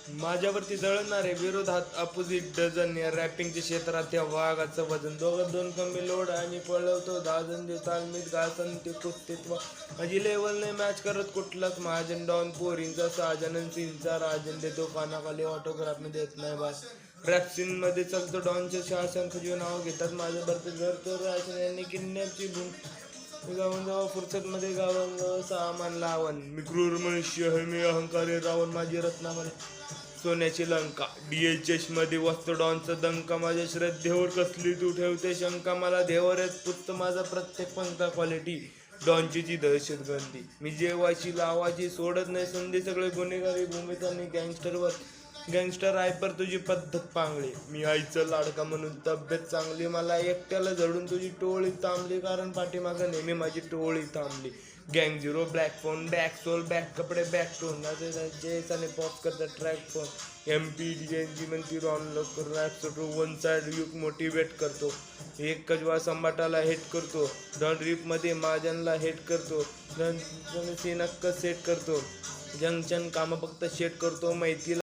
माझ्यावरती जळणारे विरोधात opposite dozen या रॅपिंगच्या क्षेत्रात त्या वाघाचं वजन दोघं दोन कमी लोड आणि पळवतो दाजन तालमीत गासन ते कुस्तीत्व माझी लेवल नाही मॅच करत कुठलाच महाजन डॉन पोरींचा साजन सीनचा राजन देतो कानाखाली ऑटोग्राफ मी देत नाही बास रॅप सीन मध्ये चालतो डॉनचे शासन खजीव नाव घेतात माझ्या बरते घर तर राशन यांनी किडनॅपची भूम मी गावन जावा फुरसतमध्ये गावन जावं सामान लावण मी क्रूर मनुष्य हे मी अहंकारी रावण माझी रत्नामध्ये सोन्याची लंका DHS मध्ये वस्त्र डॉनचा दंका माझ्या श्रद्धेवर कसली तू ठेवते शंका मला देवरच पुस्त माझा प्रत्येक पंक्ता क्वालिटी डॉनची दहशतगंदी मी जेवायची लावायची सोडत नाही संधी सगळे गुन्हेगारी भूमिका आणि गँगस्टरवर गँगस्टर आहे पर तुझी पद्धत पांगळी मी आईचं लाडका म्हणून तब्येत चांगली मला एकट्याला झडून तुझी टोळी थांबली कारण पाठीमागं नेहमी माझी टोळी थांबली गँग zero black phone back soul back कपडे बॅक टोन जेस आणि पॉप करतात ट्रॅक फोन MPDNG म्हणती रॉन लक रॅप सुटू वन साईड युक मोटिवेट करतो एक कजवा संबाटाला हेट करतो डॉन रिपमध्ये महाजनला हेट करतो सीनक्क सेट करतो जंक्शन कामं फक्त शेट करतो मैतीला